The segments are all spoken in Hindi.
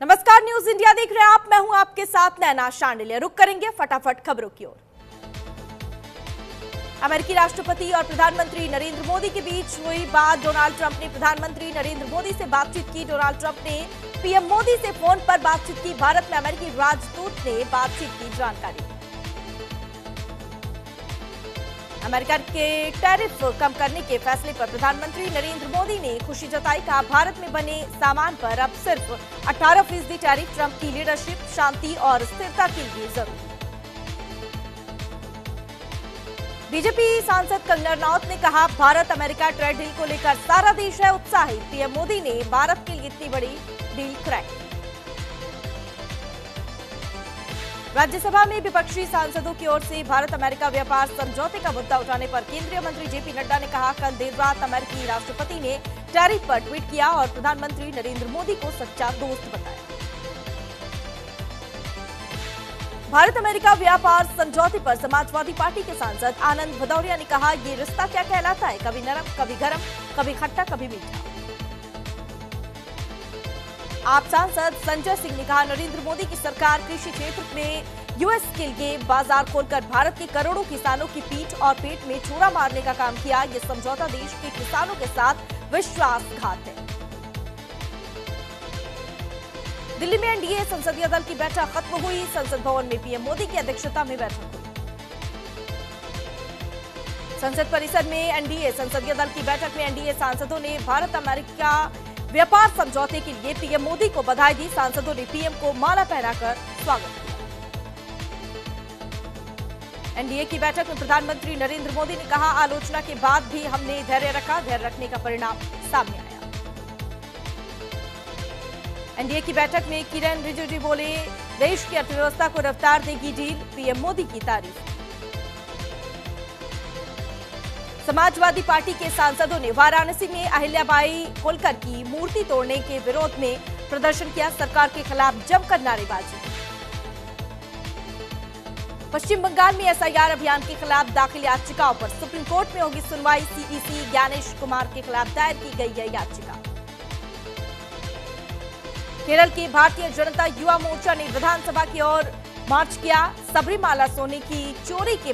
नमस्कार, न्यूज इंडिया देख रहे हैं आप। मैं हूं आपके साथ नैना शांडिल्य। रुक करेंगे फटाफट खबरों की ओर। अमेरिकी राष्ट्रपति और प्रधानमंत्री नरेंद्र मोदी के बीच हुई बात। डोनाल्ड ट्रंप ने प्रधानमंत्री नरेंद्र मोदी से बातचीत की। डोनाल्ड ट्रंप ने पीएम मोदी से फोन पर बातचीत की। भारत में अमेरिकी राजदूत ने बातचीत की जानकारी। अमेरिका के टैरिफ कम करने के फैसले पर प्रधानमंत्री नरेंद्र मोदी ने खुशी जताई। कहा, भारत में बने सामान पर अब सिर्फ 18% टैरिफ ट्रंप की लीडरशिप, शांति और स्थिरता के लिए जरूरी। बीजेपी सांसद कंगना रनौत ने कहा, भारत अमेरिका ट्रेड डील को लेकर सारा देश है उत्साहित। पीएम मोदी ने भारत के लिए इतनी बड़ी डील क्रैक। राज्यसभा में विपक्षी सांसदों की ओर से भारत अमेरिका व्यापार समझौते का मुद्दा उठाने पर केंद्रीय मंत्री जेपी नड्डा ने कहा, कल देर रात अमेरिकी राष्ट्रपति ने टैरिफ पर ट्वीट किया और प्रधानमंत्री नरेंद्र मोदी को सच्चा दोस्त बताया। भारत अमेरिका व्यापार समझौते पर समाजवादी पार्टी के सांसद आनंद भदौरिया ने कहा, ये रिश्ता क्या कहलाता है, कभी नरम, कभी गरम, कभी खट्टा, कभी मीठा। आप सांसद संजय सिंह ने कहा, नरेंद्र मोदी की सरकार कृषि क्षेत्र में यूएस के लिए बाजार खोलकर भारत के करोड़ों किसानों की पीठ और पेट में छुरा मारने का काम किया। ये समझौता देश के किसानों के साथ विश्वासघात है। दिल्ली में एनडीए संसदीय दल की बैठक खत्म हुई। संसद भवन में पीएम मोदी की अध्यक्षता में बैठक हुई। संसद परिसर में एनडीए संसदीय दल की बैठक में एनडीए सांसदों ने भारत अमेरिका व्यापार समझौते के लिए पीएम मोदी को बधाई दी। सांसदों ने पीएम को माला पहनाकर स्वागत किया। एनडीए की बैठक में प्रधानमंत्री नरेंद्र मोदी ने कहा, आलोचना के बाद भी हमने धैर्य रखा, धैर्य रखने का परिणाम सामने आया। एनडीए की बैठक में किरेन रिजिजू बोले, देश की अर्थव्यवस्था को रफ्तार देगी डील। पीएम मोदी की तारीफ। समाजवादी पार्टी के सांसदों ने वाराणसी में अहिल्याबाई होलकर की मूर्ति तोड़ने के विरोध में प्रदर्शन किया। सरकार के खिलाफ जमकर नारेबाजी। पश्चिम बंगाल में एसआईआर अभियान के खिलाफ दाखिल याचिकाओं पर सुप्रीम कोर्ट में होगी सुनवाई। सीईसी ज्ञानेश कुमार के खिलाफ दायर की गई है याचिका। केरल की भारतीय जनता युवा मोर्चा ने विधानसभा की ओर मार्च किया। सबरीमाला सोने की चोरी के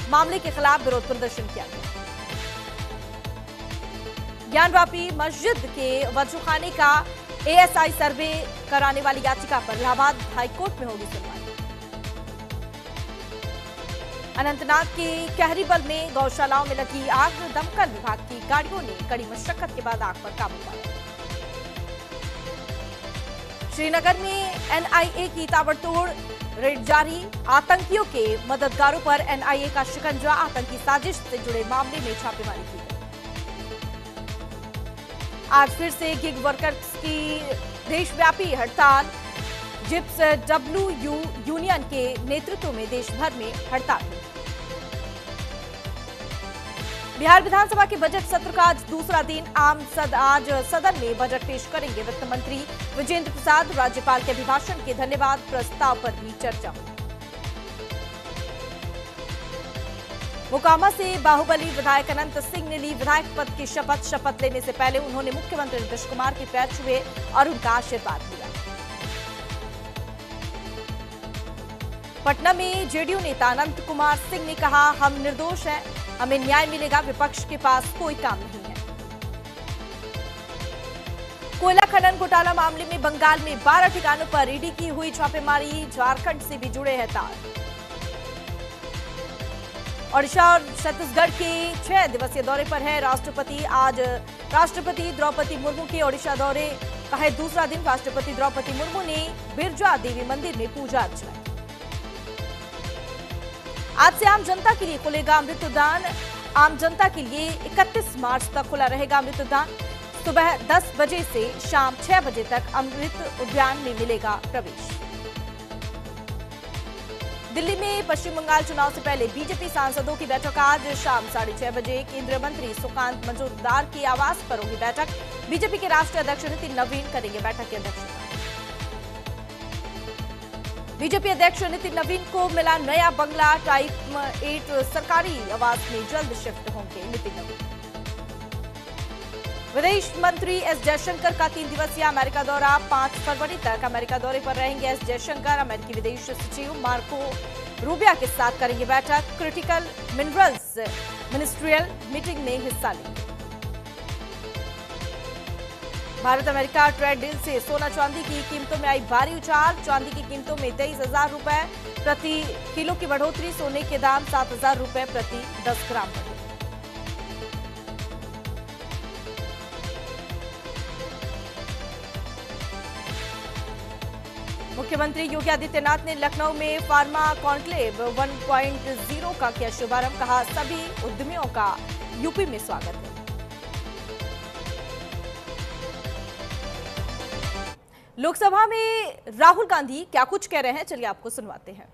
मामले के खिलाफ विरोध प्रदर्शन किया गया। ज्ञानवापी मस्जिद के वजूखाने का एएसआई सर्वे कराने वाली याचिका पर इलाहाबाद हाईकोर्ट में होगी सुनवाई। अनंतनाग के कहरीबल में गौशालाओं में लगी आग। दमकल विभाग की गाड़ियों ने कड़ी मशक्कत के बाद आग पर काबू पाया। श्रीनगर में एनआईए की ताबड़तोड़ रेड जारी। आतंकियों के मददगारों पर एनआईए का शिकंजा। आतंकी साजिश से जुड़े मामले में छापेमारी की गई। आज फिर से गिग वर्कर्स की देशव्यापी हड़ताल। जिप्स डब्ल्यूयू यूनियन के नेतृत्व में देश भर में हड़ताल हुई। बिहार विधानसभा के बजट सत्र का आज दूसरा दिन। आज सदन में बजट पेश करेंगे वित्त मंत्री विजेंद्र प्रसाद। राज्यपाल के अभिभाषण के धन्यवाद प्रस्ताव पर भी चर्चा हुई। मोकामा से बाहुबली विधायक अनंत सिंह ने ली विधायक पद की शपथ। शपथ लेने से पहले उन्होंने मुख्यमंत्री नीतीश कुमार के पैर छुए और उनका आशीर्वाद लिया। पटना में जेडीयू नेता अनंत कुमार सिंह ने कहा, हम निर्दोष हैं, हमें न्याय मिलेगा, विपक्ष के पास कोई काम नहीं है। कोयला खनन घोटाला मामले में बंगाल में 12 ठिकानों पर ईडी की हुई छापेमारी। झारखंड से भी जुड़े हैं तार। ओडिशा और छत्तीसगढ़ के 6 दिवसीय दौरे पर है राष्ट्रपति। आज राष्ट्रपति द्रौपदी मुर्मू के ओडिशा दौरे का है दूसरा दिन। राष्ट्रपति द्रौपदी मुर्मू ने बिरजा देवी मंदिर में पूजा अर्चना की। आज से आम जनता के लिए खुलेगा अमृत उद्यान। आम जनता के लिए 31 मार्च तक खुला रहेगा अमृत उद्यान। सुबह 10 बजे से शाम 6 बजे तक अमृत उद्यान में मिलेगा प्रवेश। दिल्ली में पश्चिम बंगाल चुनाव से पहले बीजेपी सांसदों की बैठक आज शाम 6:30 बजे। केंद्रीय मंत्री सुकांत मजूमदार के आवास पर होगी बैठक। बीजेपी के राष्ट्रीय अध्यक्ष नितिन नवीन करेंगे बैठक की अध्यक्षता। बीजेपी अध्यक्ष नितिन नवीन को मिला नया बंगला। टाइप 8 सरकारी आवास में जल्द शिफ्ट होंगे नितिन नवीन। विदेश मंत्री एस जयशंकर का 3 दिवसीय अमेरिका दौरा, 5 फरवरी तक अमेरिका दौरे पर रहेंगे एस जयशंकर। अमेरिकी विदेश सचिव मार्को रूबिया के साथ करेंगे बैठक। क्रिटिकल मिनरल्स मिनिस्ट्रियल मीटिंग में हिस्सा लेंगे। भारत अमेरिका ट्रेड डील से सोना चांदी की कीमतों में आई भारी उछाल। चांदी की कीमतों में 23,000 रुपए प्रति किलो की बढ़ोतरी। सोने के दाम 7,000 रुपए प्रति 10 ग्राम बढ़े। मुख्यमंत्री योगी आदित्यनाथ ने लखनऊ में फार्मा कॉन्क्लेव 1.0 का किया शुभारंभ। कहा, सभी उद्यमियों का यूपी में स्वागत है। लोकसभा में राहुल गांधी क्या कुछ कह रहे हैं, चलिए आपको सुनवाते हैं।